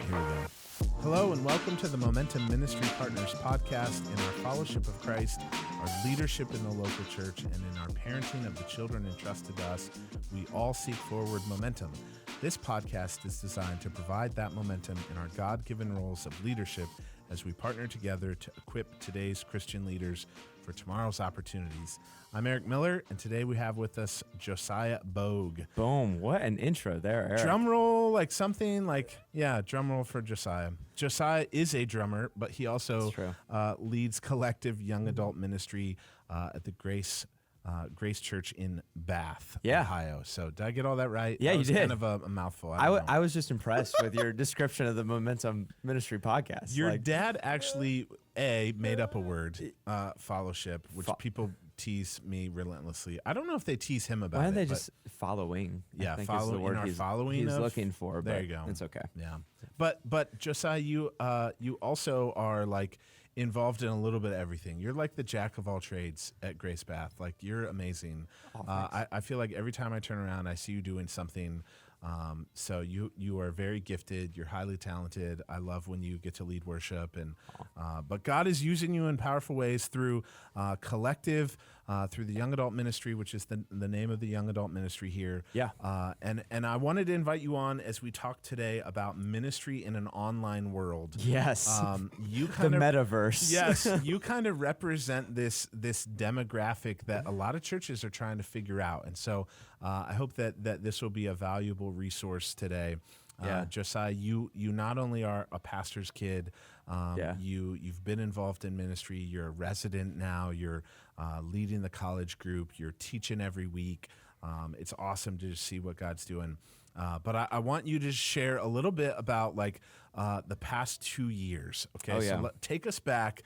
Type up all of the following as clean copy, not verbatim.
right, here we go. Hello and welcome to the Momentum Ministry Partners podcast. In our fellowship of Christ, our leadership in the local church, and in our parenting of the children entrusted to us, we all seek forward momentum. This podcast is designed to provide that momentum in our God-given roles of leadership as we partner together to equip today's Christian leaders for tomorrow's opportunities. I'm Eric Miller, and today we have with us Josiah Bogue. Boom. What an intro there, Eric. Drum roll, drum roll for Josiah. Josiah is a drummer, but he also leads collective young adult ministry at the Grace Church in Bath, Ohio. So did I get all that right? Yeah, you did. Kind of a mouthful. I was just impressed with your description of the Momentum Ministry podcast. Your dad actually, made up a word, fellowship, which people tease me relentlessly. I don't know if they tease him about it. Why don't they just following? Yeah, I think follow is the word he's looking for. There you go. It's okay. Yeah, but Josiah, you also are like involved in a little bit of everything. You're like the jack of all trades at Grace Bath. Like, you're amazing. I feel like every time I turn around, I see you doing something. So you are very gifted. You're highly talented. I love when you get to lead worship, and but God is using you in powerful ways through collective, through the young adult ministry, which is the name of the young adult ministry here. Yeah. And I wanted to invite you on as we talk today about ministry in an online world. Yes. You the kind of metaverse. Yes, you kind of represent this demographic that a lot of churches are trying to figure out, and so I hope that this will be a valuable resource today. Josiah, you not only are a pastor's kid, you've been involved in ministry. You're a resident now. You're leading the college group. You're teaching every week. It's awesome to just see what God's doing. But I want you to share a little bit about the past 2 years. Okay, so take us back.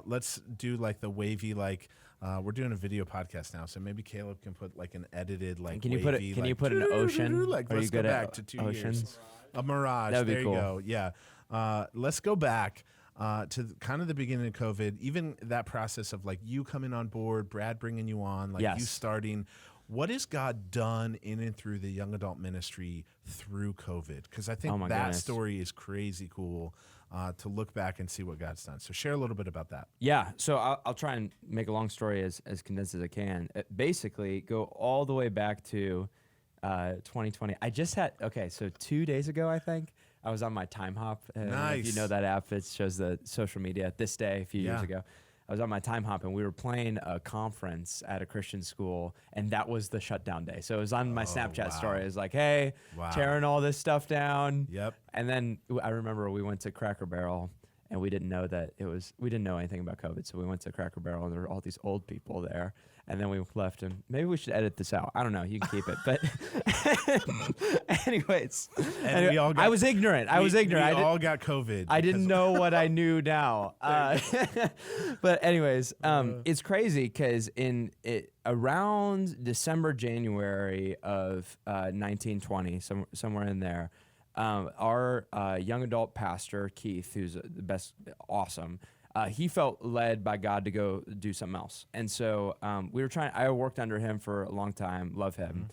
Let's do like the wavy we're doing a video podcast now, so maybe Caleb can put like an edited Can you wavy, put an ocean? Let's go back to 2 years. A mirage. That'd be there cool. You go. Yeah. Let's go back to kind of the beginning of COVID. Even that process of like you coming on board, Brad bringing you on, you starting. What has God done in and through the young adult ministry through COVID? Because I think that story is crazy cool to look back and see what God's done. So share a little bit about that. Yeah, so I'll try and make a long story as condensed as I can. Basically, go all the way back to 2020. I just had, so 2 days ago, I think, I was on my Time Hop. Nice. If you know that app, it shows the social media. This day, a few years ago, I was on my Time Hop, and we were playing a conference at a Christian school, and that was the shutdown day. So it was on my Snapchat story. It was like, hey, tearing all this stuff down. Yep. And then I remember we went to Cracker Barrel, and we didn't know anything about COVID. So we went to Cracker Barrel, and there were all these old people there. And then we left, and maybe we should edit this out. I don't know. You can keep it. But anyways, I was ignorant. We all got COVID. I didn't know what I knew now. But anyways, it's crazy because around December, January of 1920, somewhere in there, our young adult pastor, Keith, who's the best, awesome, he felt led by God to go do something else. And so I worked under him for a long time, love him.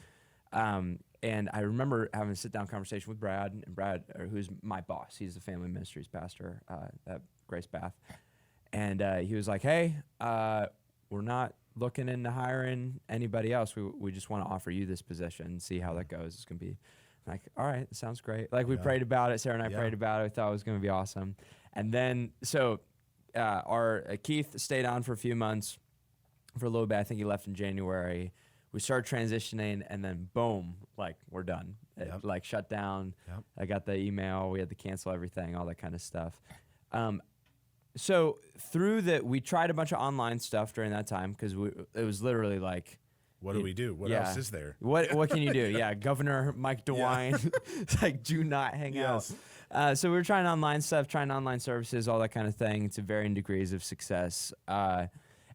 And I remember having a sit-down conversation with Brad, who's my boss. He's the family ministries pastor at Grace Bath. And he was like, hey, we're not looking into hiring anybody else. We just want to offer you this position and see how that goes. It's going to be like, all right, that sounds great. We prayed about it. Sarah and I prayed about it. We thought it was going to be awesome. And then, our Keith stayed on for a few months, for a little bit. I think he left in January. We started transitioning, and then boom, we're done. It shut down. Yep. I got the email. We had to cancel everything, all that kind of stuff. So through that, we tried a bunch of online stuff during that time because it was literally like, what do we do? What else is there? What can you do? Yeah, Governor Mike DeWine, it's like, do not hang out. So we were trying online stuff, trying online services, all that kind of thing, to varying degrees of success. And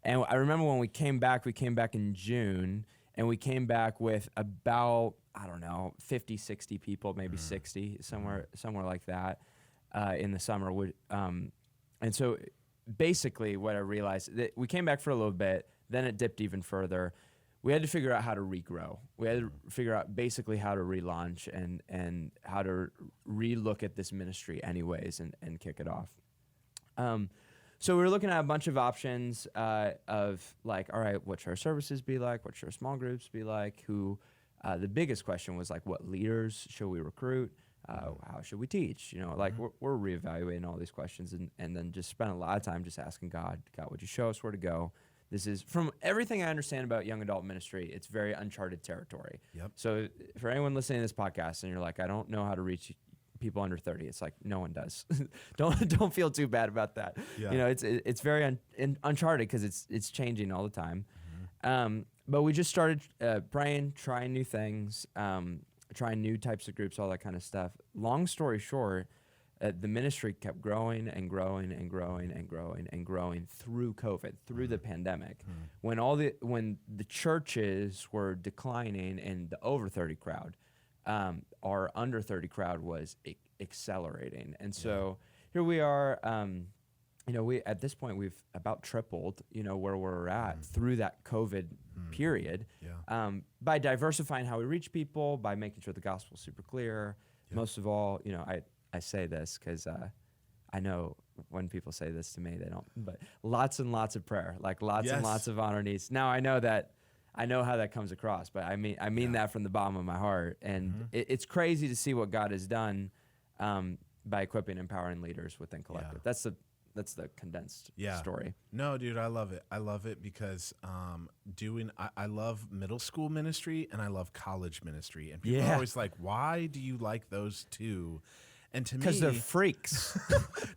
I remember when we came back in June, and we came back with about, 50, 60 people, maybe 60, somewhere like that, in the summer. And so basically what I realized, that we came back for a little bit, then it dipped even further. we had to figure out how to regrow. We had to figure out basically how to relaunch and how to relook at this ministry anyways and kick it off. So we were looking at a bunch of options of like, all right, what should our services be like? What should our small groups be like? The biggest question was like, what leaders should we recruit? How should we teach? Like we're reevaluating all these questions and then just spent a lot of time just asking God, would you show us where to go? This is, from everything I understand about young adult ministry, it's very uncharted territory. Yep. So for anyone listening to this podcast and you're like, I don't know how to reach people under 30, it's like, no one does. Don't feel too bad about that. Yeah. It's very uncharted because it's changing all the time. But we just started praying, trying new things, trying new types of groups, all that kind of stuff. Long story short, the ministry kept growing and growing and growing and growing and growing through COVID, through the pandemic, when the churches were declining and the over 30 crowd, our under 30 crowd was accelerating. And so here we are. We at this point we've about tripled, where we're at through that COVID period, by diversifying how we reach people, by making sure the gospel's super clear. Most of all, I say this because I know when people say this to me, they don't. But lots and lots of prayer, like lots and lots of on our knees. Now I know how that comes across, but I mean that from the bottom of my heart. And it's crazy to see what God has done by equipping, empowering leaders within Collective. That's the condensed story. No, dude, I love it. I love it because I love middle school ministry and I love college ministry. And people are always like, why do you like those two? And to me, because they're freaks.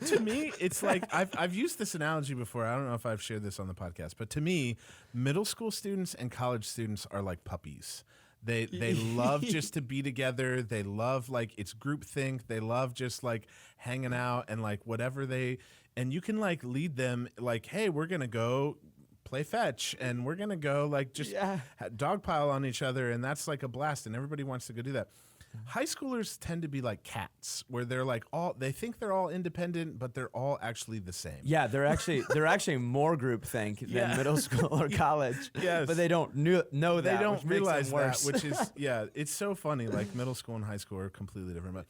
To me, it's like I've used this analogy before. I don't know if I've shared this on the podcast, but to me, middle school students and college students are like puppies. They love just to be together. They love like it's groupthink. They love just like hanging out and like whatever and you can like lead them like, hey, we're gonna go play fetch and we're gonna go like just dogpile on each other, and that's like a blast, and everybody wants to go do that. High schoolers tend to be like cats, where they're like they think they're all independent, but they're all actually the same. Yeah, they're actually more groupthink than middle school or college. Yes, but they don't know that. They don't realize that, which is it's so funny. Like middle school and high school are completely different, but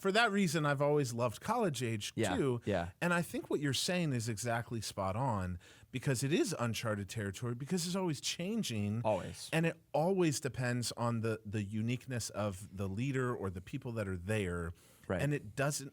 for that reason, I've always loved college age too. Yeah, and I think what you're saying is exactly spot on. Because it is uncharted territory, because it's always changing. Always. And it always depends on the uniqueness of the leader or the people that are there. Right. And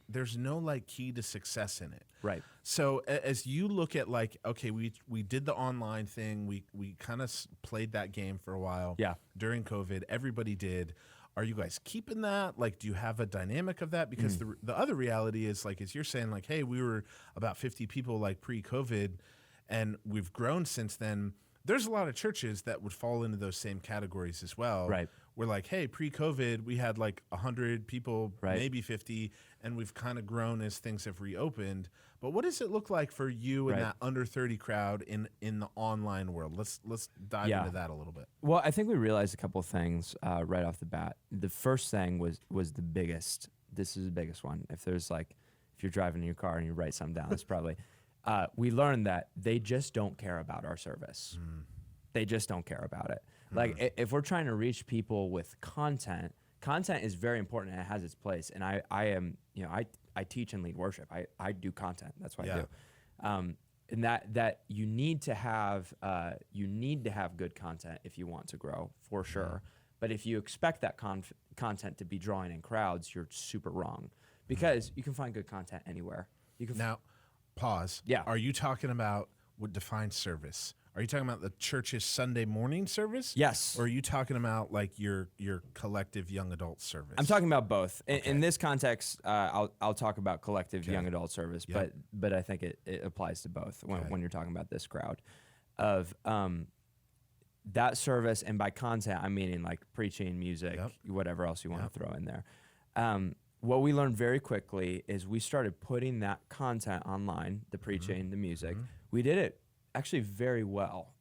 there's no like key to success in it. Right. So as you look at like, okay, we did the online thing. We kind of played that game for a while. Yeah. During COVID, everybody did. Are you guys keeping that? Like, do you have a dynamic of that? Because the other reality is like, as you're saying, like, hey, we were about 50 people like pre-COVID, and we've grown since then. There's a lot of churches that would fall into those same categories as well. Right. We're like, hey, pre-COVID, we had like 100 people, maybe 50, and we've kind of grown as things have reopened. But what does it look like for you and that under 30 crowd in the online world? Let's dive into that a little bit. Well, I think we realized a couple of things right off the bat. The first thing was the biggest. This is the biggest one. If you're driving in your car and you write something down, it's probably. We learned that they just don't care about our service. They just don't care about it. Like if we're trying to reach people with content is very important and it has its place. And I teach and lead worship. I do content. That's what I do. And that you need to have good content if you want to grow, for sure. But if you expect that content to be drawing in crowds, you're super wrong, because you can find good content anywhere. Now, pause. Yeah. Are you talking about what defines service? Are you talking about the church's Sunday morning service? Yes. Or are you talking about like your collective young adult service? I'm talking about both. In this context, I'll talk about collective young adult service, but I think it applies to both when you're talking about this crowd of that service. And by content, I'm meaning like preaching, music, whatever else you want to throw in there. What we learned very quickly is we started putting that content online, the preaching, the music. We did it actually very well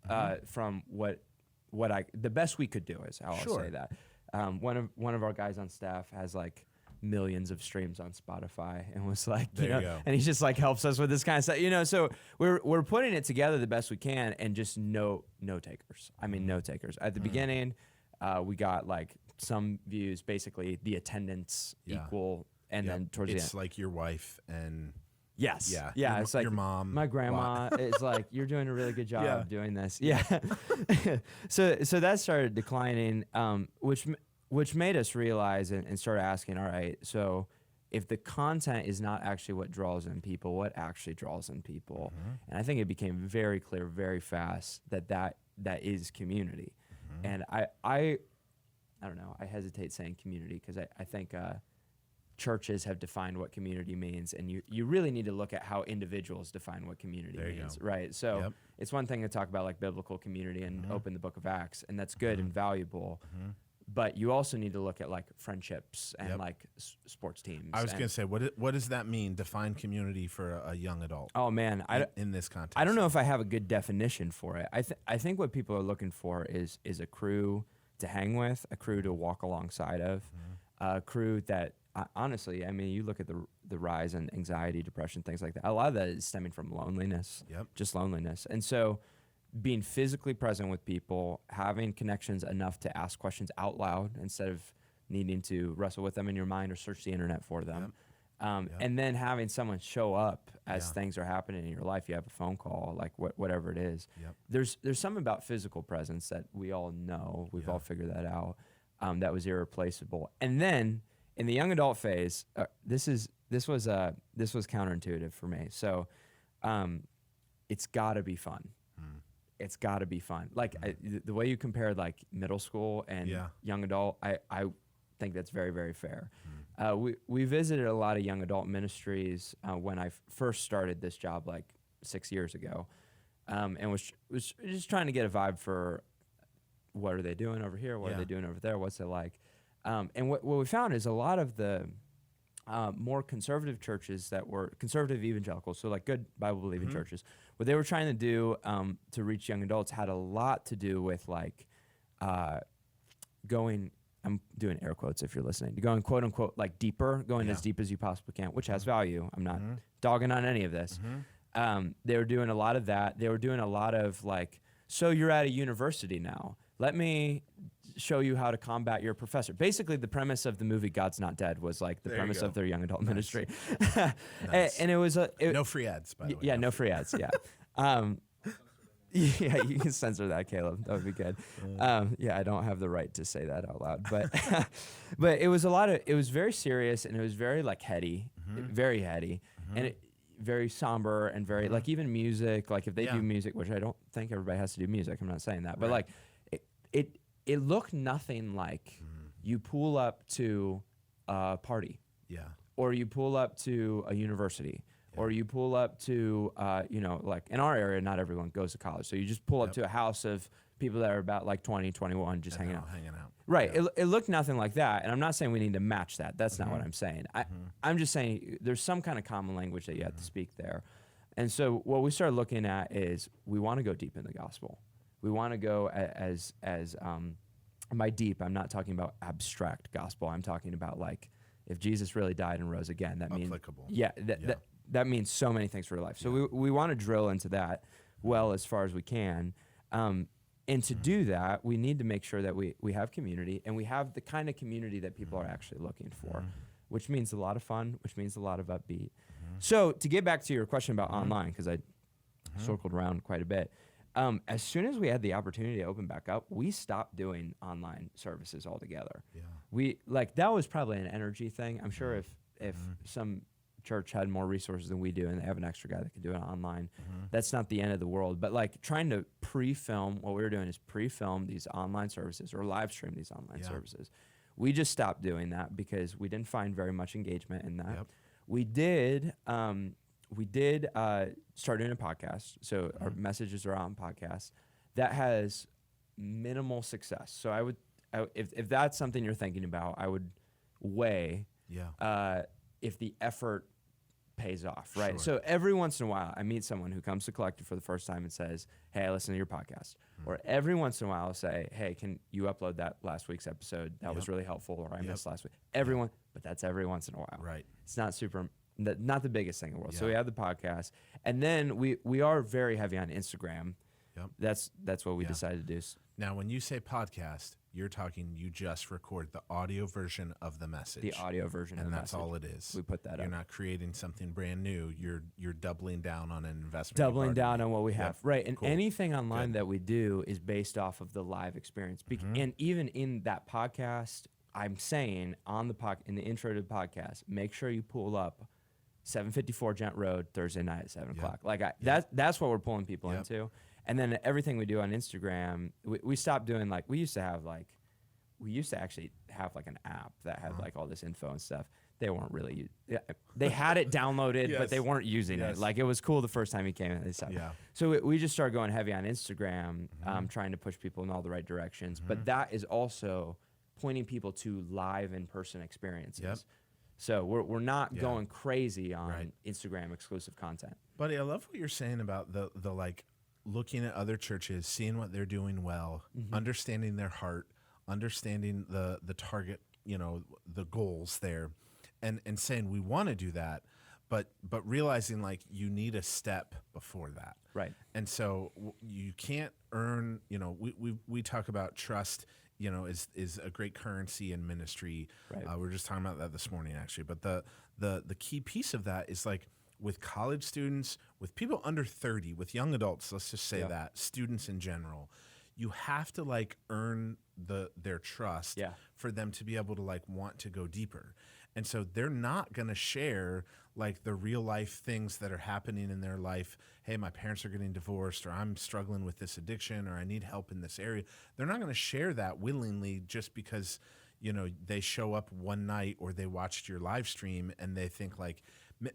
from the best we could do is how I'll say that. One of our guys on staff has like millions of streams on Spotify and was like, There you go. and he just like helps us with this kind of stuff, so we're putting it together the best we can, and just no takers. I mean, no takers. At the beginning, we got like some views, basically the attendance equal, and then towards the end. It's like your wife and yes. yeah. Yeah. It's like your mom. my grandma is like, you're doing a really good job Yeah. doing this. Yeah. so that started declining, which made us realize and start asking, all right, so if the content is not actually what draws in people, what actually draws in people? And I think it became very clear very fast that is community. And I don't know, I hesitate saying community because I think churches have defined what community means, and you really need to look at how individuals define what community means, right? So it's one thing to talk about like biblical community and open the book of Acts, and that's good and valuable. But you also need to look at like friendships and like sports teams. I was going to say, what does that mean? Define community for a young adult. Oh man, in this context, I don't know if I have a good definition for it. I think what people are looking for is a crew to hang with, a crew to walk alongside of, a crew that honestly, I mean, you look at the rise in anxiety, depression, things like that. A lot of that is stemming from loneliness, just loneliness, and so. Being physically present with people, having connections enough to ask questions out loud instead of needing to wrestle with them in your mind or search the internet for them. And then having someone show up as things are happening in your life. You have a phone call, like whatever it is. There's something about physical presence that we all know. We've all figured that out. That was irreplaceable. And then in the young adult phase, this was counterintuitive for me. So it's got to be fun. It's got to be fun. Like the way you compared like middle school and young adult, I think that's very, very fair. We visited a lot of young adult ministries when I first started this job like 6 years ago, and was just trying to get a vibe for what are they doing over here, what are they doing over there, what's it like, and what we found is a lot of the more conservative churches that were conservative evangelicals, so like good Bible-believing churches, what they were trying to do to reach young adults had a lot to do with like going, I'm doing air quotes if you're listening, going quote unquote like deeper, going as deep as you possibly can, which has value. I'm not dogging on any of this. They were doing a lot of that. They were doing a lot of like, so you're at a university now. Let me show you how to combat your professor. Basically, the premise of the movie God's Not Dead was like the premise of their young adult ministry. And it was no free ads, by the way. Yeah, no free ads. Yeah. Yeah, you can censor that, Caleb. That would be good. Yeah, I don't have the right to say that out loud, but it was it was very serious, and it was very like heady, very heady, and very somber, and very like even music. Like if they do music, which I don't think everybody has to do music. I'm not saying that, but like it looked nothing like you pull up to a party, or you pull up to a university. Or you pull up to, like in our area, not everyone goes to college. So you just pull up to a house of people that are about like 20, 21, just hanging out. Right. Yeah. It looked nothing like that. And I'm not saying we need to match that. That's not what I'm saying. I'm just saying there's some kind of common language that you have to speak there. And so what we started looking at is we want to go deep in the gospel. We want to go as by deep, I'm not talking about abstract gospel. I'm talking about like if Jesus really died and rose again, that means that means so many things for your life. So we want to drill into that well as far as we can. And to do that, we need to make sure that we have community, and we have the kind of community that people are actually looking for, which means a lot of fun, which means a lot of upbeat. So to get back to your question about online, because I circled around quite a bit, as soon as we had the opportunity to open back up, we stopped doing online services altogether. That was probably an energy thing. I'm sure if some church had more resources than we do and they have an extra guy that can do it online, that's not the end of the world. But like trying to pre-film, what we were doing is pre-film these online services or live stream these online services. We just stopped doing that because we didn't find very much engagement in that. We did start doing a podcast. So our messages are on podcasts. That has minimal success. So if that's something you're thinking about, I would weigh if the effort pays off, right? Sure. So every once in a while, I meet someone who comes to Collective for the first time and says, hey, I listened to your podcast. Or every once in a while I'll say, hey, can you upload that last week's episode? That was really helpful, or I missed last week. but that's every once in a while. Right. It's not not the biggest thing in the world. So Yeah. we have the podcast, and then we are very heavy on Instagram. Yep. That's what we Yeah. decided to do. Now, when you say podcast, you're talking you just record the audio version of the message. The audio version of and the that's message. all it is. We put that You're up. not creating something brand new. You're doubling down on an investment. Doubling you've down already on what we made. have. Yep. Right. And Cool. anything online Good. that we do is based off of the live experience. And even in that podcast, I'm saying on the in the intro to the podcast, make sure you pull up 754 Gent Road Thursday night at 7 o'clock. Like that's what we're pulling people Yep. into. And then everything we do on Instagram, we stopped doing like we used to actually have like an app that had like all this info and stuff. They weren't really, they had it downloaded, Yes. but they weren't using Yes. it. Like it was cool the first time he came in. Yeah. So we just started going heavy on Instagram, trying to push people in all the right directions. But that is also pointing people to live in-person experiences. Yep. So we're not Yeah. going crazy on Right. Instagram exclusive content. Buddy, I love what you're saying about the like looking at other churches, seeing what they're doing well, understanding their heart, understanding the target, the goals there, and saying we want to do that, but realizing like you need a step before that. Right. And so you can't earn, we talk about trust, is a great currency in ministry. Right. We were just talking about that this morning, actually. But the key piece of that is like with college students, with people under 30, with young adults, let's just say that, students in general, you have to like earn their trust for them to be able to like want to go deeper. And so they're not going to share like the real life things that are happening in their life. Hey, my parents are getting divorced, or I'm struggling with this addiction, or I need help in this area. They're not going to share that willingly just because, they show up one night or they watched your live stream and they think like,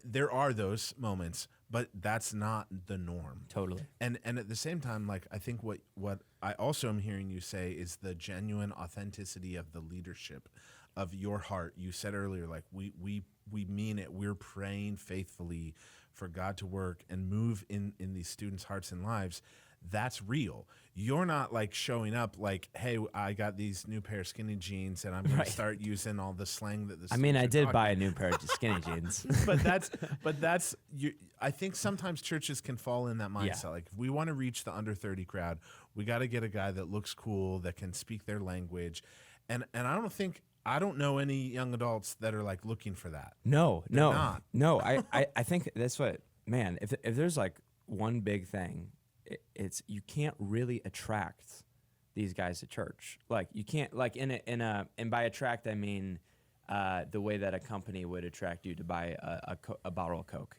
there are those moments, but that's not the norm. Totally. And at the same time, like I think what I also am hearing you say is the genuine authenticity of the leadership of your heart. You said earlier, like we mean it. We're praying faithfully for God to work and move in these students' hearts and lives. That's real. You're not like showing up like, hey, I got these new pair of skinny jeans and I'm going to start using all the slang that the I mean, I did talking. buy a new pair of skinny jeans. but that's you. I think sometimes churches can fall in that mindset. Like if we want to reach the under 30 crowd, we got to get a guy that looks cool, that can speak their language. And I don't know any young adults that are like looking for that. No. not. I think that's what, man, if there's like one big thing, it's you can't really attract these guys to church. Like you can't, like and by attract I mean the way that a company would attract you to buy a bottle of Coke.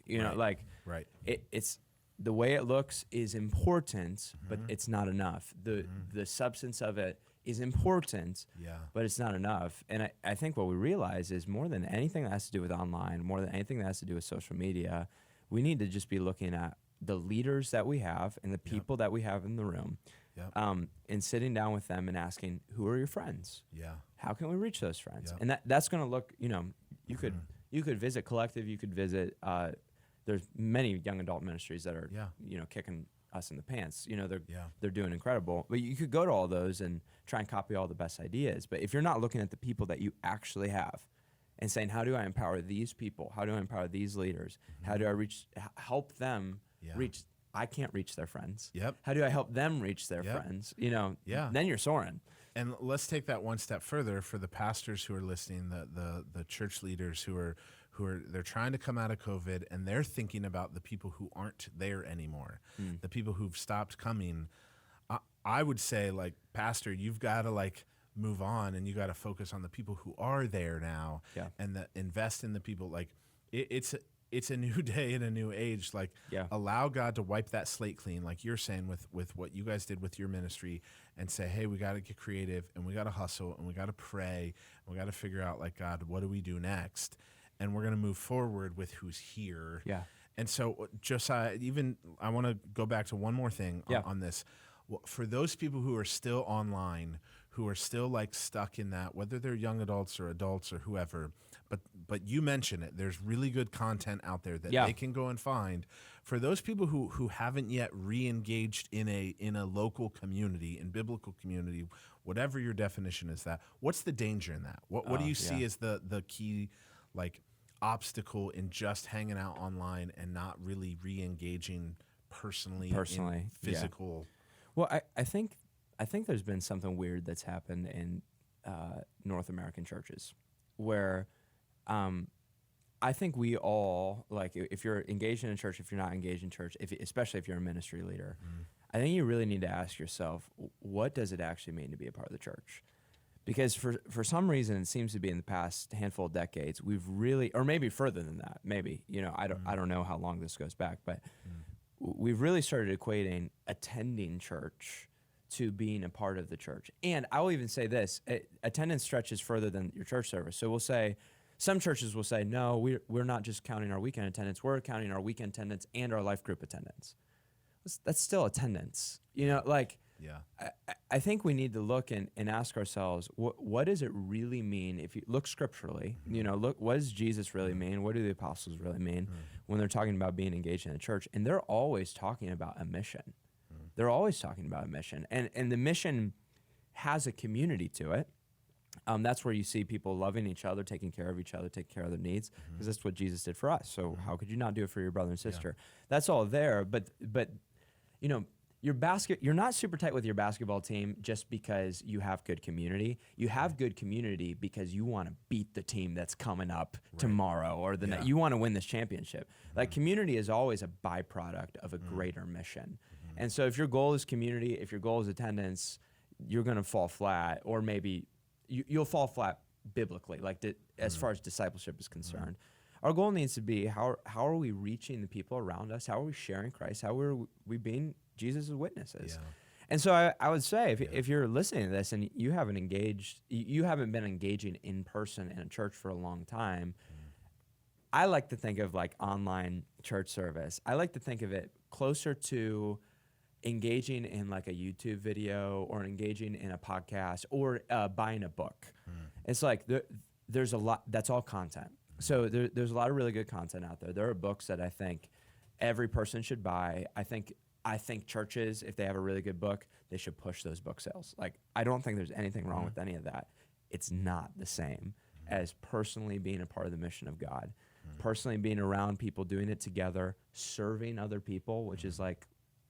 Right. It's the way it looks is important, but it's not enough. The substance of it is important, but it's not enough. And I think what we realize is more than anything that has to do with online, more than anything that has to do with social media, we need to just be looking at the leaders that we have and the people that we have in the room, and sitting down with them and asking, who are your friends? Yeah. How can we reach those friends? Yep. And that's going to look, you could visit Collective, you could visit, there's many young adult ministries that are, kicking us in the pants. They're doing incredible. But you could go to all those and try and copy all the best ideas. But if you're not looking at the people that you actually have and saying, how do I empower these people? How do I empower these leaders? How do I help them reach? I can't reach their friends. Yep. How do I help them reach their friends? Then you're soaring. And let's take that one step further for the pastors who are listening, the church leaders who are they're trying to come out of COVID and they're thinking about the people who aren't there anymore, the people who've stopped coming. I would say, like, pastor, you've got to like move on and you got to focus on the people who are there now, and invest in the people. Like it's a new day and a new age. Like allow God to wipe that slate clean, like you're saying with what you guys did with your ministry, and say, hey, we got to get creative and we got to hustle and we got to pray and we got to figure out, like, God, what do we do next? And we're going to move forward with who's here. Yeah. And so, Josiah, I want to go back to one more thing on this. Well, for those people who are still online, who are still like stuck in that, whether they're young adults or whoever. But you mention it. There's really good content out there that they can go and find. For those people who haven't yet re-engaged in a local community, in biblical community, whatever your definition is, that what's the danger in that? What do you see as the key like obstacle in just hanging out online and not really re-engaging personally in physical? Well, I think there's been something weird that's happened in North American churches where I think we all, like, if you're engaged in a church, if you're not engaged in church, especially if you're a ministry leader, I think you really need to ask yourself, what does it actually mean to be a part of the church? Because for some reason, it seems to be in the past handful of decades, we've really, or maybe further than that, maybe, I don't know how long this goes back, but we've really started equating attending church to being a part of the church. And I will even say this, attendance stretches further than your church service. So we'll say, some churches will say, no, we're not just counting our weekend attendance, we're counting our weekend attendance and our life group attendance. That's still attendance. I think we need to look and ask ourselves, what does it really mean if you look scripturally? Look, what does Jesus really mean? What do the apostles really mean when they're talking about being engaged in the church? And they're always talking about a mission. They're always talking about a mission. And the mission has a community to it. That's where you see people loving each other, taking care of each other, taking care of their needs, because that's what Jesus did for us. So how could you not do it for your brother and sister? That's all there. But you're not super tight with your basketball team just because you have good community. You have good community because you want to beat the team that's coming up tomorrow or the night. You want to win this championship. Like, community is always a byproduct of a greater mission. And so if your goal is community, if your goal is attendance, you're going to fall flat, or maybe you'll fall flat biblically, as far as discipleship is concerned. Our goal needs to be, how are we reaching the people around us? How are we sharing Christ? How are we being Jesus' witnesses? And so I would say, if you're listening to this and you haven't been engaging in person in a church for a long time, I like to think of like online church service. I like to think of it closer to engaging in like a YouTube video or engaging in a podcast or buying a book. It's like there's a lot, that's all content. So there's a lot of really good content out there. There are books that I think every person should buy. I think churches, if they have a really good book, they should push those book sales. Like, I don't think there's anything wrong with any of that. It's not the same as personally being a part of the mission of God, personally being around people, doing it together, serving other people, which is like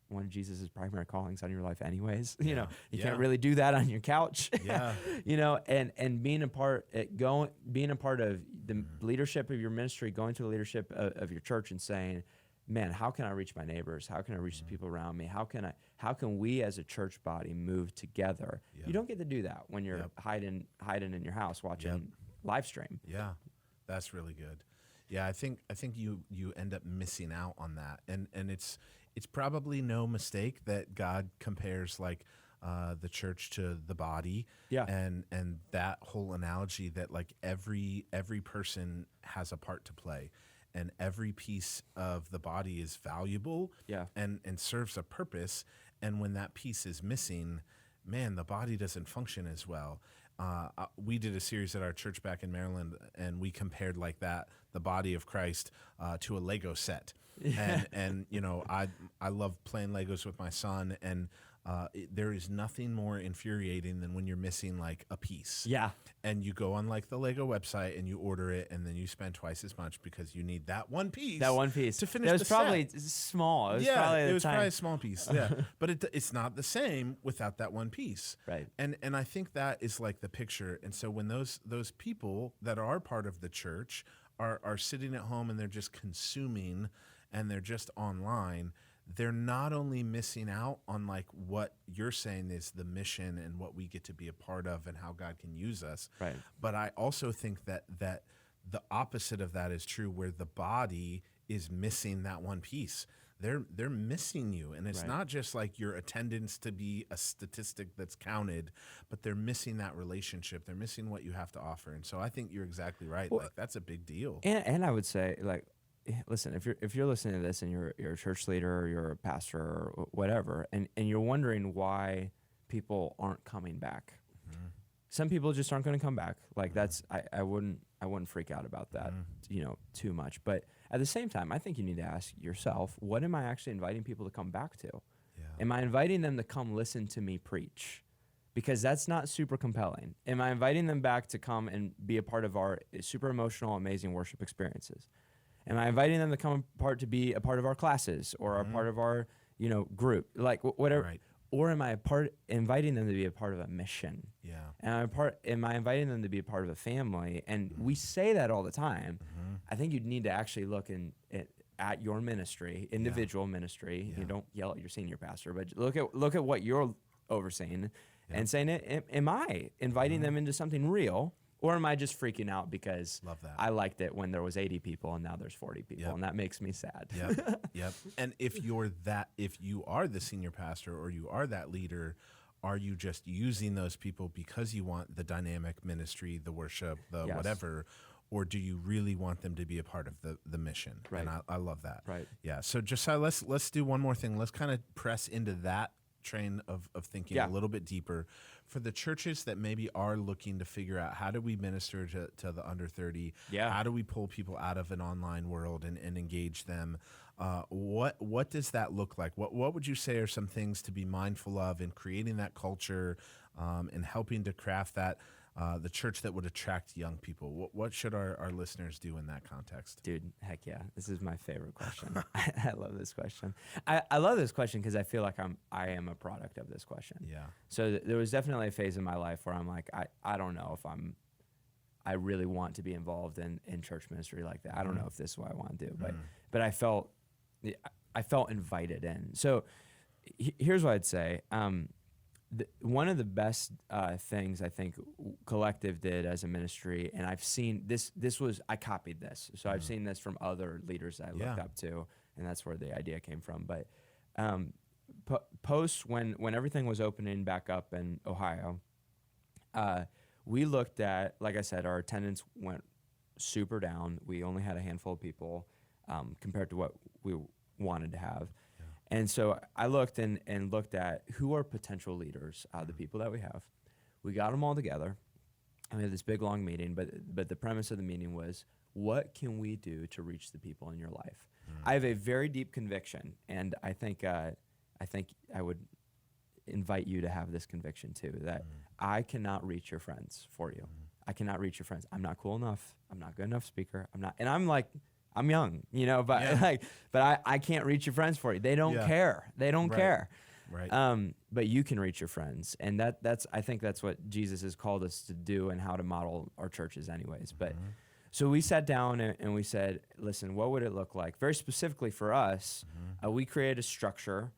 one of Jesus' primary callings on your life anyways. You can't really do that on your couch. And being a part of the leadership of your ministry, going to the leadership of your church and saying, man, how can I reach my neighbors? How can I reach the people around me? How can we as a church body move together? You don't get to do that when you're hiding in your house watching live stream. Yeah, that's really good. Yeah, I think you end up missing out on that, and it's probably no mistake that God compares like the church to the body, and that whole analogy that like every person has a part to play, and every piece of the body is valuable, and serves a purpose, and when that piece is missing, man, the body doesn't function as well. We did a series at our church back in Maryland, and we compared like that, the body of Christ, to a Lego set. And I love playing Legos with my son, and there is nothing more infuriating than when you're missing like a piece. And you go on like the Lego website and you order it, and then you spend twice as much because you need that one piece. To finish the set. It was probably small. It was probably a small piece. But it's not the same without that one piece. Right. And I think that is like the picture. And so when those people that are part of the church are sitting at home and they're just consuming and they're just online, they're not only missing out on like what you're saying is the mission and what we get to be a part of and how God can use us. Right. But I also think that the opposite of that is true, where the body is missing that one piece. They're missing you, and it's not just like your attendance to be a statistic that's counted, but they're missing that relationship. They're missing what you have to offer. And so I think you're exactly right. Well, like, that's a big deal. And I would say, like, listen, if you're listening to this and you're a church leader or you're a pastor or whatever, and you're wondering why people aren't coming back, some people just aren't going to come back. Like that's I wouldn't freak out about that, too much. But at the same time, I think you need to ask yourself, what am I actually inviting people to come back to? Yeah. Am I inviting them to come listen to me preach? Because that's not super compelling. Am I inviting them back to come and be a part of our super emotional, amazing worship experiences? Am I inviting them to come to be a part of our classes or a part of our, group, like whatever? Right. Or am I inviting them to be a part of a mission? Yeah. And am I inviting them to be a part of a family? And we say that all the time. I think you'd need to actually look at your ministry, individual ministry. You don't yell at your senior pastor, but look at what you're overseeing and saying, am I inviting them into something real? Or am I just freaking out because Love that. I liked it when there was 80 people and now there's 40 people, and that makes me sad. Yep. And if you are the senior pastor or you are that leader, are you just using those people because you want the dynamic ministry, the worship, the whatever, or do you really want them to be a part of the mission? Right. And I love that. Right. Yeah. So Josiah, let's do one more thing. Let's kind of press into that train of thinking a little bit deeper for the churches that maybe are looking to figure out how do we minister to the under 30, how do we pull people out of an online world and engage them, what does that look like? What would you say are some things to be mindful of in creating that culture and helping to craft that the church that would attract young people? What should our listeners do in that context? Dude, heck yeah. This is my favorite question. I love this question. I love this question because I feel like I am a product of this question. Yeah. So there was definitely a phase in my life where I'm like, I don't know if I really want to be involved in church ministry like that. I don't know if this is what I want to do, but I felt invited in. So here's what I'd say. One of the best things I think Collective did as a ministry, and I've seen this I copied this. So I've seen this from other leaders that I looked up to, and that's where the idea came from. But post when everything was opening back up in Ohio, we looked at, like I said, our attendance went super down. We only had a handful of people compared to what we wanted to have. And so I looked and looked at who are potential leaders, the people that we have. We got them all together, and we had this big, long meeting, but the premise of the meeting was, what can we do to reach the people in your life? I have a very deep conviction, and I think I would invite you to have this conviction too, that I cannot reach your friends for you. I cannot reach your friends. I'm not cool enough. I'm not good enough speaker. I'm young, but I can't reach your friends for you. They don't care. They don't care. Right. But you can reach your friends. And I think that's what Jesus has called us to do and how to model our churches anyways. But so we sat down and we said, listen, what would it look like? Very specifically for us, we created a structure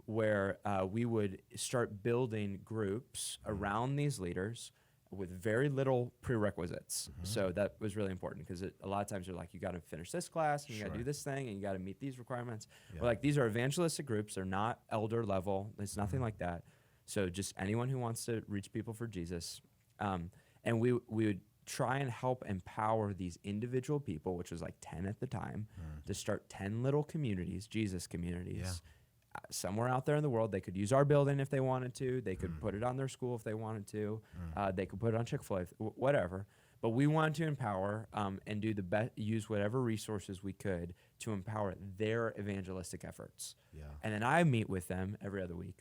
where we would start building groups around these leaders with very little prerequisites. So that was really important because a lot of times you're like, you got to finish this class and you got to do this thing and you got to meet these requirements. We're like, these are evangelistic groups. They're not elder level. It's nothing like that. So just anyone who wants to reach people for Jesus. And we would try and help empower these individual people, which was like 10 at the time, to start 10 little communities, Jesus communities. Somewhere out there in the world. They could use our building if they wanted to. They could put it on their school if they wanted to. They could put it on Chick-fil-A, whatever. But we wanted to empower and do the best, use whatever resources we could to empower their evangelistic efforts. Yeah. And then I meet with them every other week,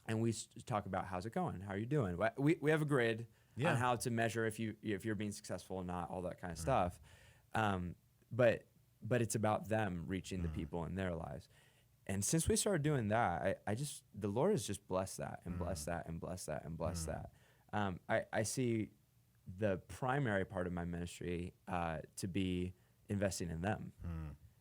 and we talk about how's it going, how are you doing. We have a grid on how to measure if you're being successful or not, all that kind of stuff. But it's about them reaching the people in their lives. And since we started doing that, the Lord has just blessed that and blessed that and blessed that and blessed that. I see the primary part of my ministry to be investing in them,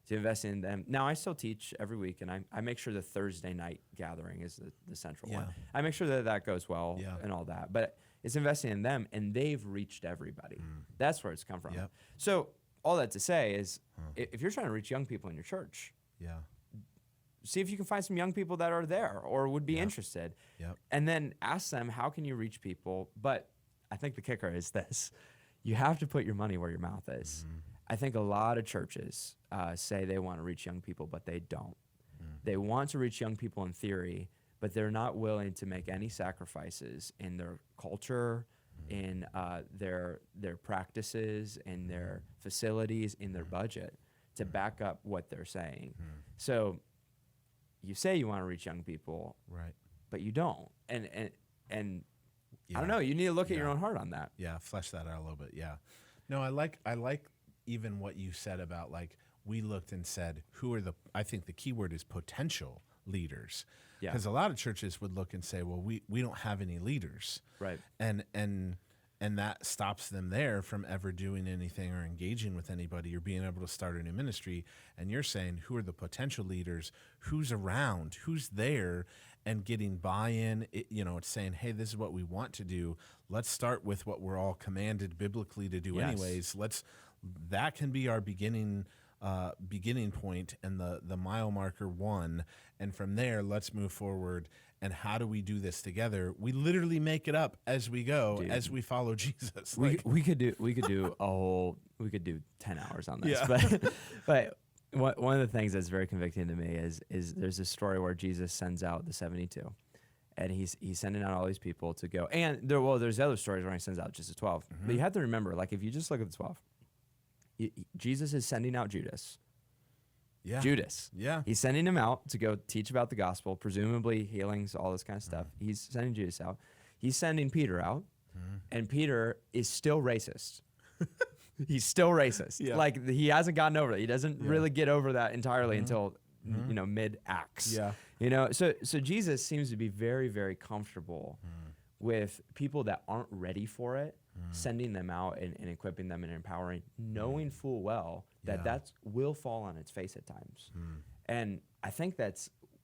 to invest in them. Now, I still teach every week, and I make sure the Thursday night gathering is the central one. I make sure that goes well and all that. But it's investing in them, and they've reached everybody. That's where it's come from. So all that to say is, if you're trying to reach young people in your church, see if you can find some young people that are there or would be interested. And then ask them, how can you reach people? But I think the kicker is this. You have to put your money where your mouth is. I think a lot of churches say they want to reach young people, but they don't. They want to reach young people in theory, but they're not willing to make any sacrifices in their culture, in their practices, in their facilities, in their budget to back up what they're saying. So you say you want to reach young people, Right. but you don't. And Yeah. I don't know, you need to look at your own heart on that. Yeah, flesh that out a little bit. Yeah. No, I like even what you said about like we looked and said who are I think the key word is potential leaders. Yeah. Because a lot of churches would look and say, well, we don't have any leaders. Right. And that stops them there from ever doing anything or engaging with anybody or being able to start a new ministry. And you're saying, who are the potential leaders? Who's around? Who's there? And getting buy-in. It's saying, hey, this is what we want to do. Let's start with what we're all commanded biblically to do, Yes. anyways. That can be our beginning point and the mile marker 1. And from there, let's move forward. And how do we do this together? We literally make it up as we go, Dude. as we follow Jesus. We could do 10 hours on this. Yeah. But one of the things that's very convicting to me is there's a story where Jesus sends out the 72. And he's sending out all these people to go. And there's other stories where he sends out just the 12. But you have to remember, like, if you just look at the 12, Jesus is sending out Judas. Yeah. Judas. Yeah. He's sending him out to go teach about the gospel, presumably healings, all this kind of stuff. He's sending Judas out. He's sending Peter out, and Peter is still racist. He's still racist. Yeah. Like, he hasn't gotten over that. He doesn't really get over that entirely until mid-Acts. Yeah. So Jesus seems to be very, very comfortable with people that aren't ready for it, sending them out and equipping them and empowering, knowing full well that will fall on its face at times. And I think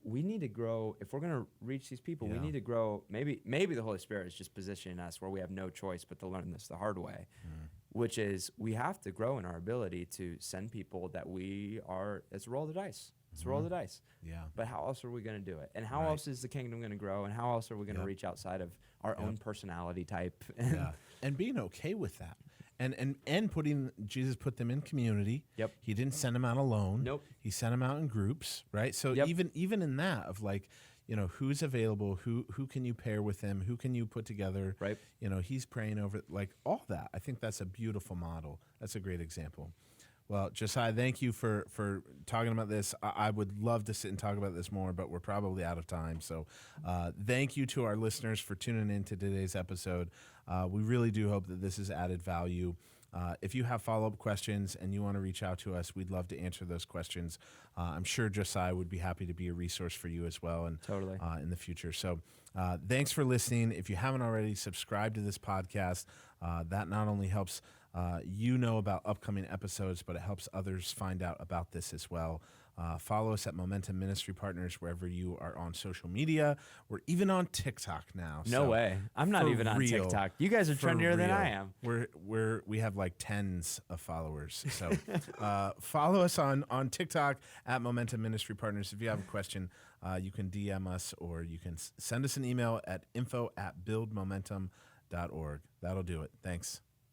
we need to grow. If we're going to reach these people, we need to grow. Maybe the Holy Spirit is just positioning us where we have no choice but to learn this the hard way, which is we have to grow in our ability to send people that it's a roll of the dice. It's a roll of the dice. Yeah. But how else are we going to do it? And how Right. else is the kingdom going to grow? And how else are we going to reach outside of our own personality type? Yeah. And being okay with that. And Jesus put them in community. Yep. He didn't send them out alone. Nope. He sent them out in groups, right? So Yep. even in that of like, who's available, who can you pair with him, who can you put together? Right. He's praying over like all that. I think that's a beautiful model. That's a great example. Well, Josiah, thank you for talking about this. I would love to sit and talk about this more, but we're probably out of time. So thank you to our listeners for tuning in to today's episode. We really do hope that this has added value. If you have follow-up questions and you want to reach out to us, we'd love to answer those questions. I'm sure Josiah would be happy to be a resource for you as well and Totally. In the future. So thanks for listening. If you haven't already, subscribe to this podcast. That not only helps you know about upcoming episodes, but it helps others find out about this as well. Follow us at Momentum Ministry Partners wherever you are on social media. We're even on TikTok now. No way. I'm not for even on real, TikTok. You guys are for trendier than real. I am. We have like tens of followers. So follow us on TikTok at Momentum Ministry Partners. If you have a question, you can DM us or you can send us an email at info@buildmomentum.org. That'll do it. Thanks.